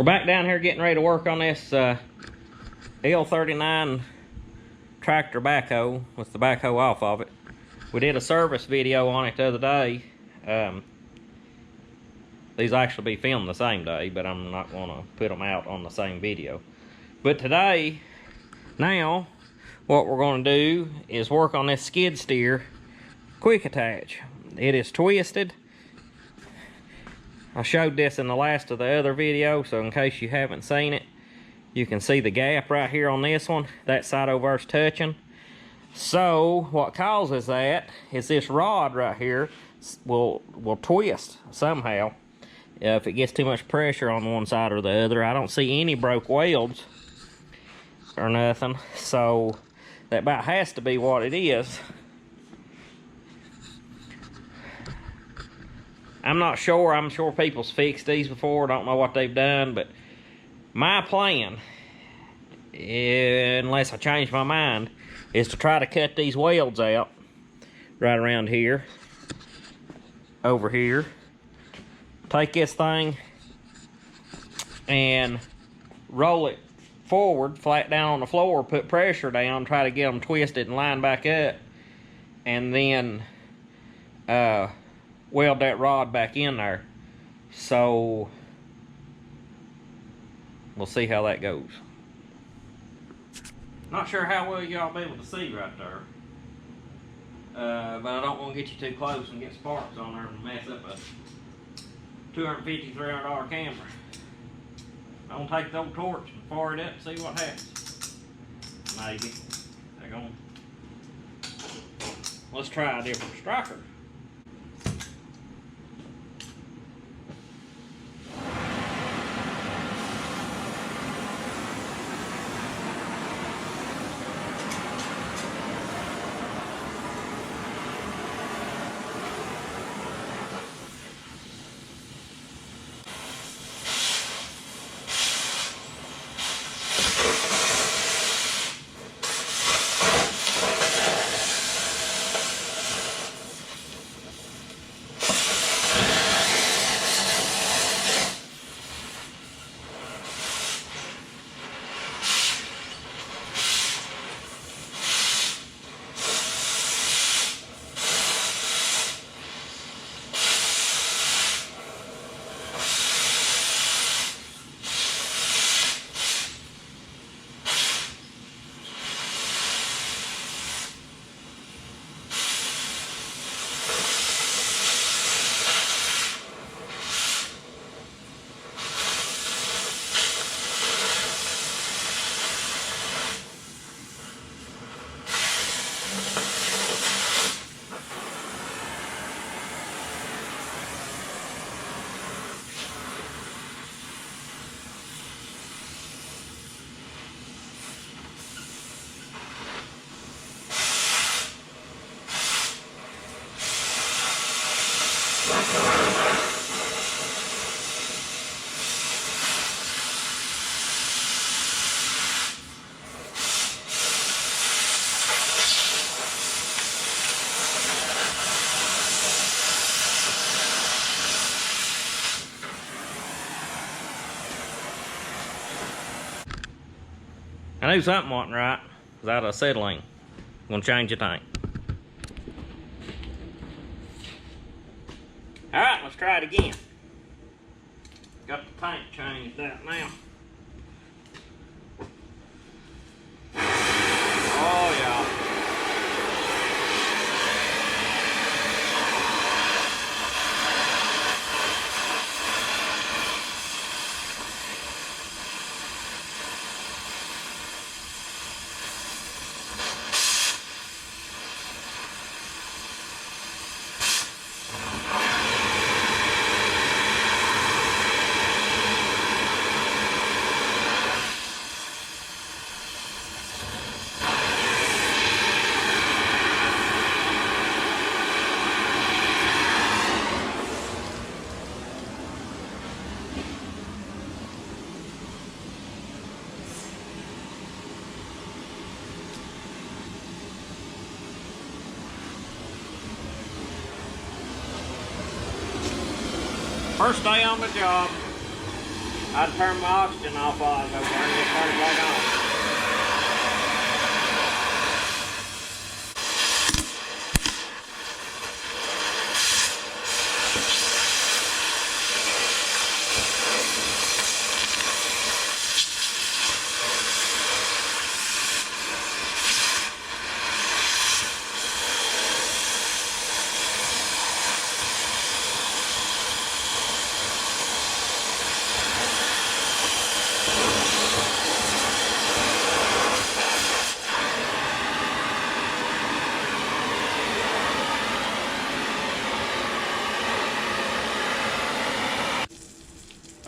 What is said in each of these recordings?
back down here getting ready to work on this L39 tractor backhoe with the backhoe off of it. We did a service video on it the other day. These will actually be filmed the same day, but I'm not going to put them out on the same video. But today, now, what we're going to do is work on this skid steer quick attach. It is twisted. I showed this in the last of the other video, so in case you haven't seen it, you can see the gap right here on this one. That side over is touching. So what causes that is this rod right here will twist somehow if it gets too much pressure on one side or the other. I don't see any broke welds or nothing, so that about has to be what it is. I'm not sure. I'm sure people's fixed these before. Don't know what they've done, but my plan, unless I change my mind, is to try to cut these welds out right around here, over here. Take this thing and roll it forward, flat down on the floor, put pressure down, try to get them twisted and lined back up, and then weld that rod back in there. So we'll see how that goes. Not sure how well y'all be able to see right there, but I don't want to get you too close and get sparks on there and mess up a $250, $300 camera. I'm gonna take the old torch and fire it up and see what happens. Maybe. They're going. Let's try a different striker. I knew something wasn't right. It was out of acetylene. I'm gonna change the tank. Alright, let's try it again. Got the tank changed out now. Oh yeah. First day on the job. I'd turn my oxygen off while I was over there and just turn it back on.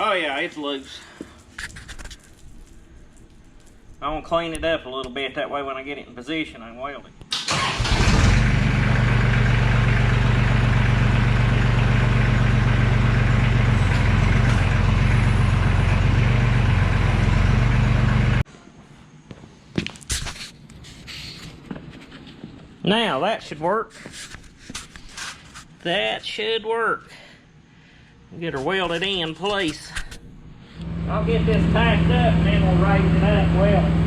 Oh yeah, it's loose. I'm gonna clean it up a little bit, that way when I get it in position I can weld it. Now that should work. That should work. Get her welded in place. I'll get this tacked up and then we'll raise it up well.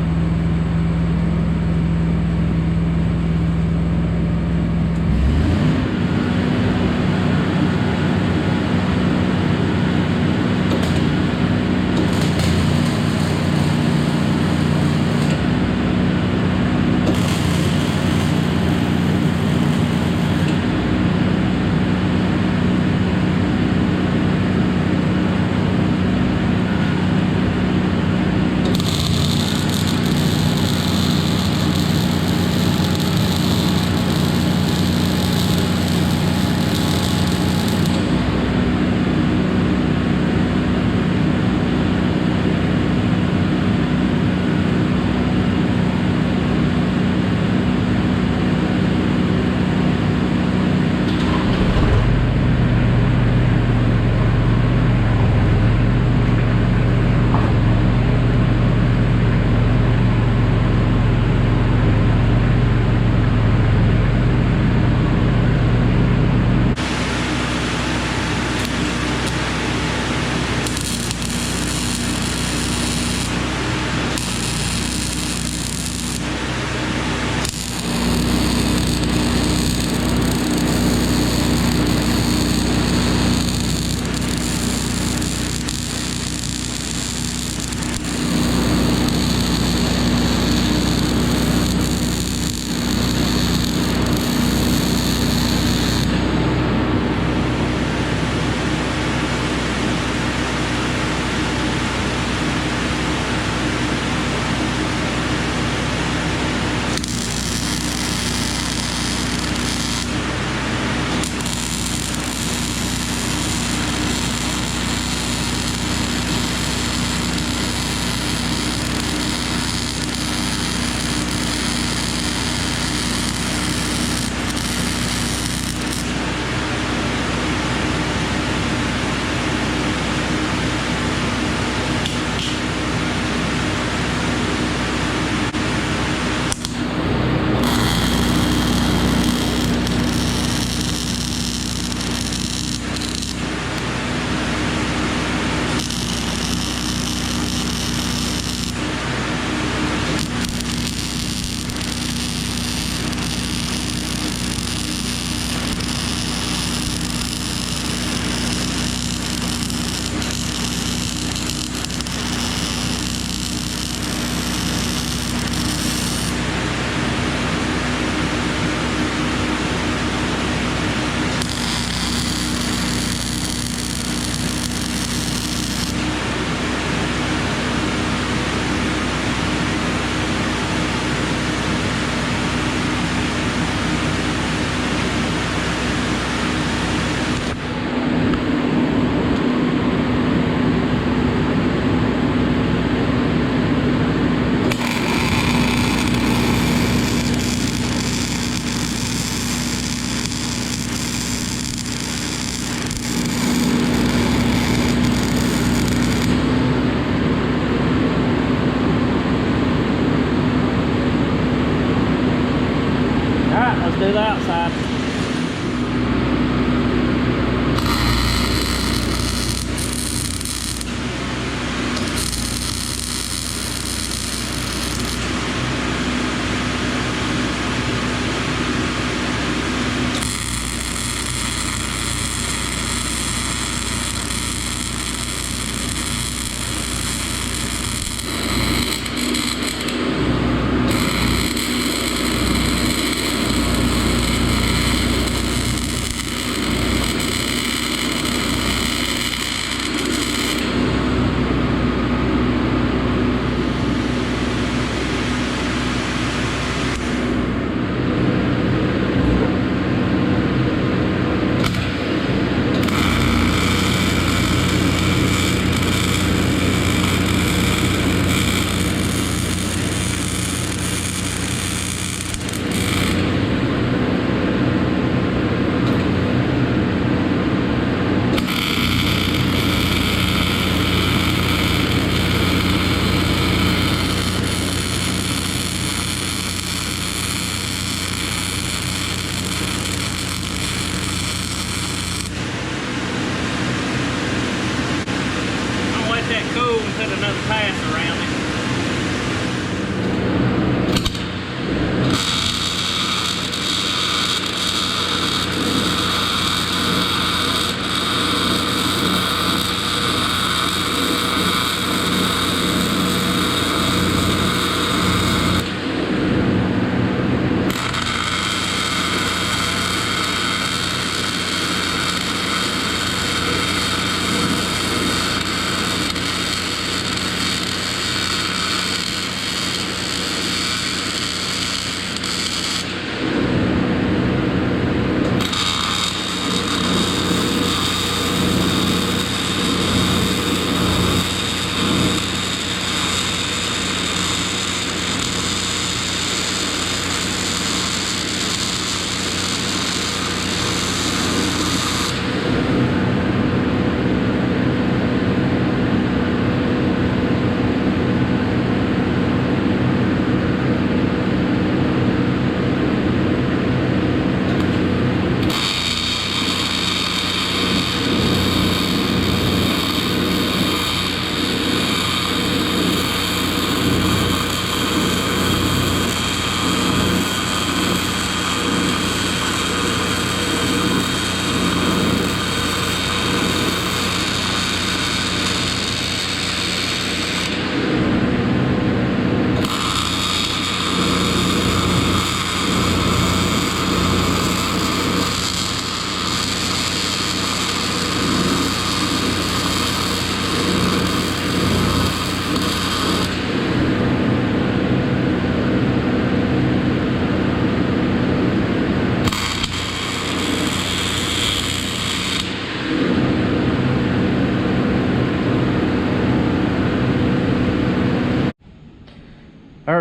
do the outside.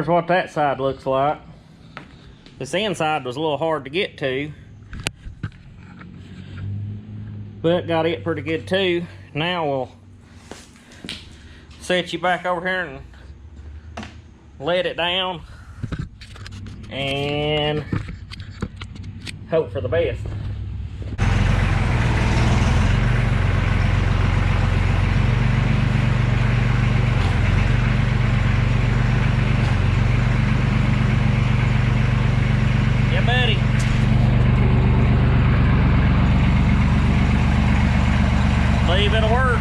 there's what that side looks like. This inside was a little hard to get to, but got it pretty good too. Now we'll set you back over here and let it down and hope for the best. Yeah, buddy. Believe it'll work.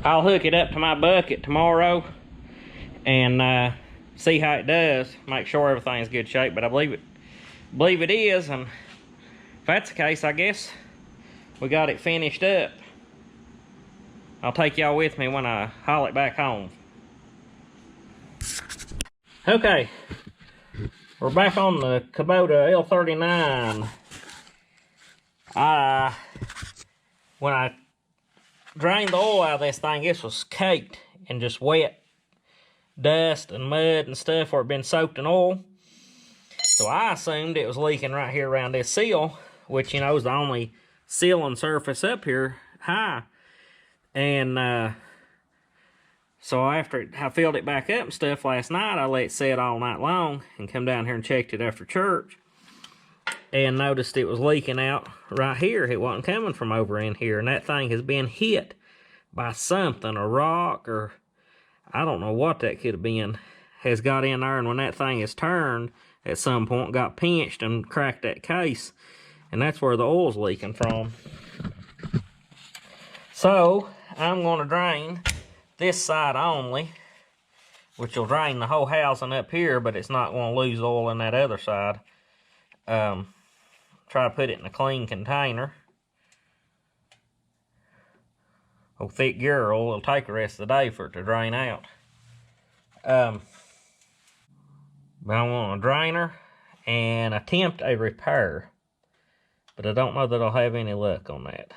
I'll hook it up to my bucket tomorrow and see how it does. Make sure everything's good shape, but I believe it is, and if that's the case, I guess we got it finished up. I'll take y'all with me when I haul it back home. Okay, we're back on the Kubota L39. When I drained the oil out of this thing, this was caked in just wet dust and mud and stuff where it had been soaked in oil. So I assumed it was leaking right here around this seal, which, you know, is the only sealing surface up here high. And so after I filled it back up and stuff last night, I let it set all night long and come down here and checked it after church. And noticed it was leaking out right here. It wasn't coming from over in here. And that thing has been hit by something, a rock, or I don't know what that could have been, has got in there. And when that thing is turned, at some point got pinched and cracked that case. And that's where the oil's leaking from. So I'm going to drain this side only, which will drain the whole housing up here, but it's not going to lose oil in that other side. Try to put it in a clean container. Oh, thick gear oil, it'll take the rest of the day for it to drain out. But I want a drainer and attempt a repair, but I don't know that I'll have any luck on that.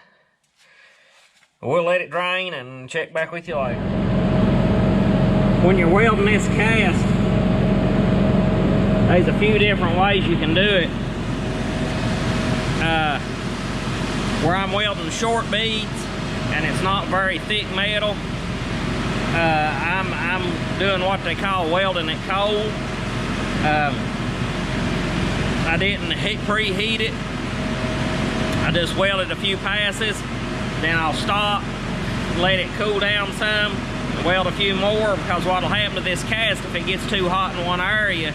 We'll let it drain and check back with you later. When you're welding this cast, there's a few different ways you can do it. Where I'm welding short beads and it's not very thick metal, I'm doing what they call welding it cold. I didn't preheat it. I just welded a few passes. Then I'll stop, let it cool down some, and weld a few more, because what'll happen to this cast if it gets too hot in one area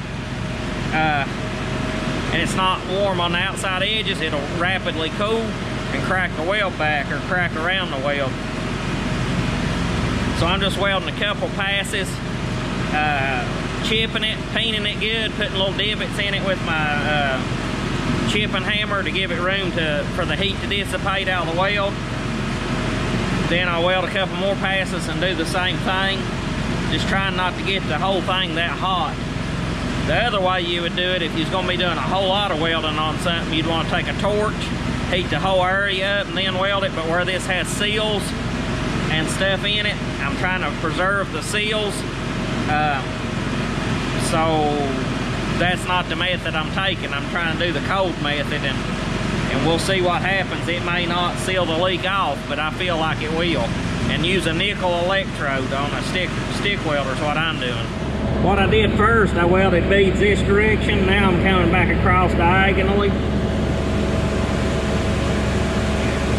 and it's not warm on the outside edges, it'll rapidly cool and crack the weld back or crack around the weld. So I'm just welding a couple passes, chipping it, painting it good, putting little divots in it with my chipping hammer to give it room for the heat to dissipate out of the weld. Then I'll weld a couple more passes and do the same thing, just trying not to get the whole thing that hot. The other way you would do it, if you're going to be doing a whole lot of welding on something, you'd want to take a torch, heat the whole area up and then weld it. But where this has seals and stuff in it, I'm trying to preserve the seals, so that's not the method I'm taking. I'm trying to do the cold method, and we'll see what happens. It may not seal the leak off, but I feel like it will. And use a nickel electrode on a stick welder is what I'm doing. What I did first, I welded beads this direction. Now I'm coming back across diagonally.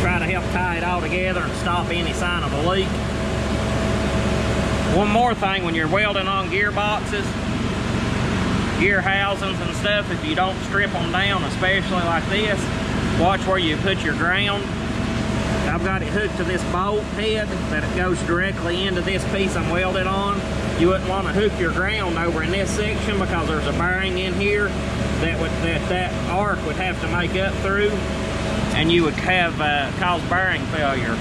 Try to help tie it all together and stop any sign of a leak. One more thing, when you're welding on gearboxes, gear housings and stuff, if you don't strip them down, especially like this, watch where you put your ground. I've got it hooked to this bolt head that it goes directly into this piece I'm welded on. You wouldn't want to hook your ground over in this section, because there's a bearing in here that arc would have to make up through, and you would have cause bearing failure.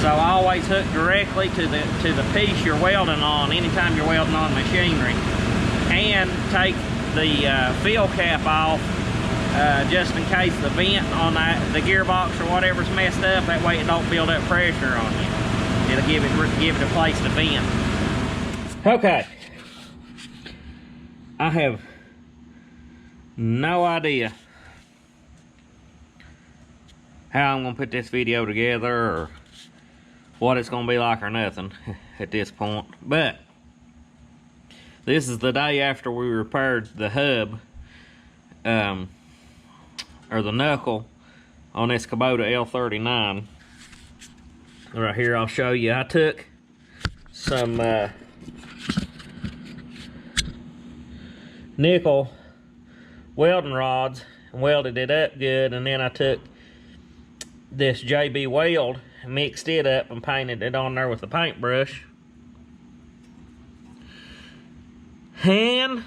So I always hook directly to the piece you're welding on anytime you're welding on machinery. And take the fill cap off just in case the vent on the gearbox or whatever's messed up. That way it don't build up pressure on you. It'll give it a place to vent. Okay. I have no idea how I'm gonna put this video together or what it's gonna be like or nothing at this point, but this is the day after we repaired the hub, or the knuckle on this Kubota L39. Right here, I'll show you. I took some nickel welding rods and welded it up good, and then I took this JB Weld, mixed it up and painted it on there with a paintbrush. And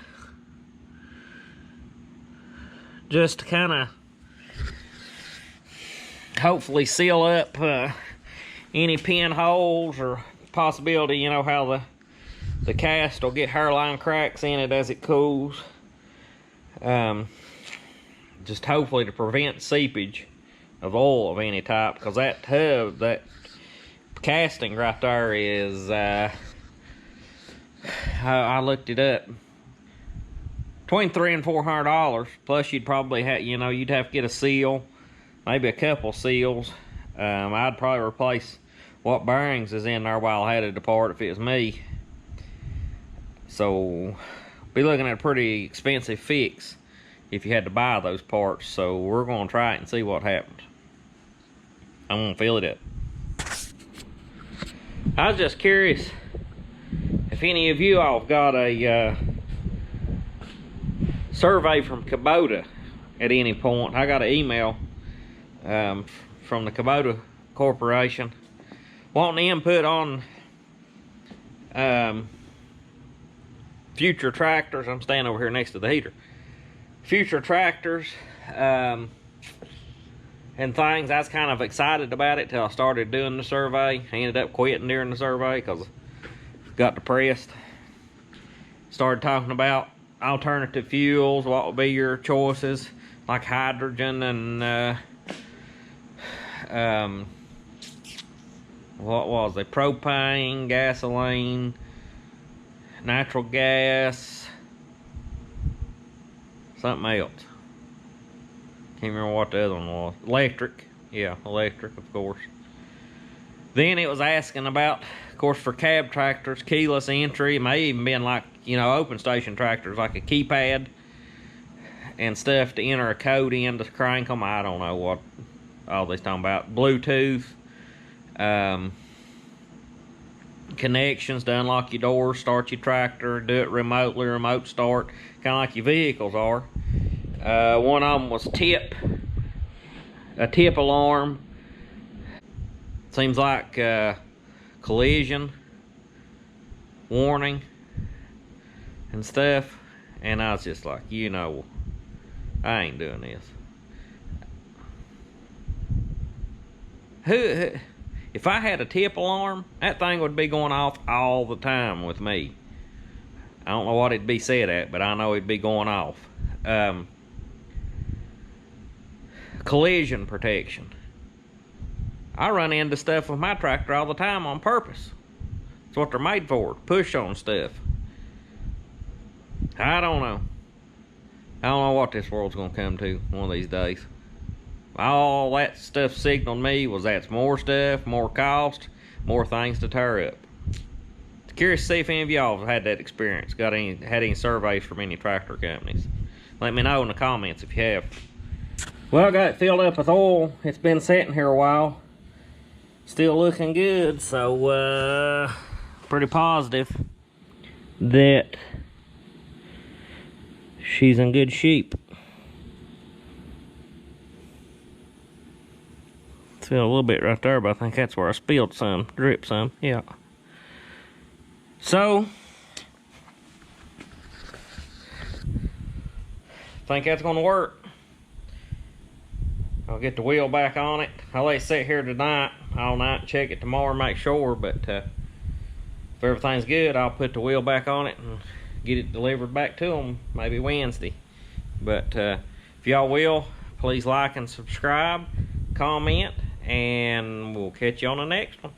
just to kind of hopefully seal up any pinholes or possibility, you know, how the cast will get hairline cracks in it as it cools. Just hopefully to prevent seepage of oil of any type, because that hub, that casting right there is, I looked it up, between $300 and $400. Plus you'd probably have, you know, you'd have to get a seal, maybe a couple seals. I'd probably replace what bearings is in there while I had it apart if it was me. So be looking at a pretty expensive fix if you had to buy those parts. So we're gonna try it and see what happens. I'm gonna fill it up. I was just curious if any of you all have got a survey from Kubota at any point. I got an email from the Kubota Corporation wanting input on future tractors. I'm standing over here next to the heater. Future tractors and things. I was kind of excited about it till I started doing the survey. I ended up quitting during the survey because I got depressed. Started talking about alternative fuels, what would be your choices, like hydrogen and what was it, propane, gasoline, natural gas, something else. Can't remember what the other one was. Electric. Yeah, electric, of course. Then it was asking about, of course, for cab tractors, keyless entry. It may even been like, you know, open station tractors, like a keypad and stuff to enter a code in to crank them. I don't know what all they's talking about. Bluetooth. Connections to unlock your doors, start your tractor, do it remotely, remote start, kind of like your vehicles are. One of them was a tip alarm. Seems like collision warning and stuff. And I was just like, you know, I ain't doing this. If I had a tip alarm, that thing would be going off all the time with me. I don't know what it'd be set at, but I know it'd be going off. Collision protection. I run into stuff with my tractor all the time on purpose. It's what they're made for, push on stuff. I don't know. I don't know what this world's gonna come to one of these days. All that stuff signaled me was that's more stuff, more cost, more things to tear up. Curious to see if any of y'all have had that experience, had any surveys from any tractor companies. Let me know in the comments if you have. Well, I got it filled up with oil. It's been sitting here a while. Still looking good, so pretty positive that she's in good shape. Feel a little bit right there, but I think that's where I spilled some, dripped some, yeah. So, think that's gonna work. I'll get the wheel back on it. I'll let it sit here tonight, all night, check it tomorrow, make sure, but if everything's good, I'll put the wheel back on it and get it delivered back to them, maybe Wednesday. But if y'all will, please like and subscribe, comment, and we'll catch you on the next one.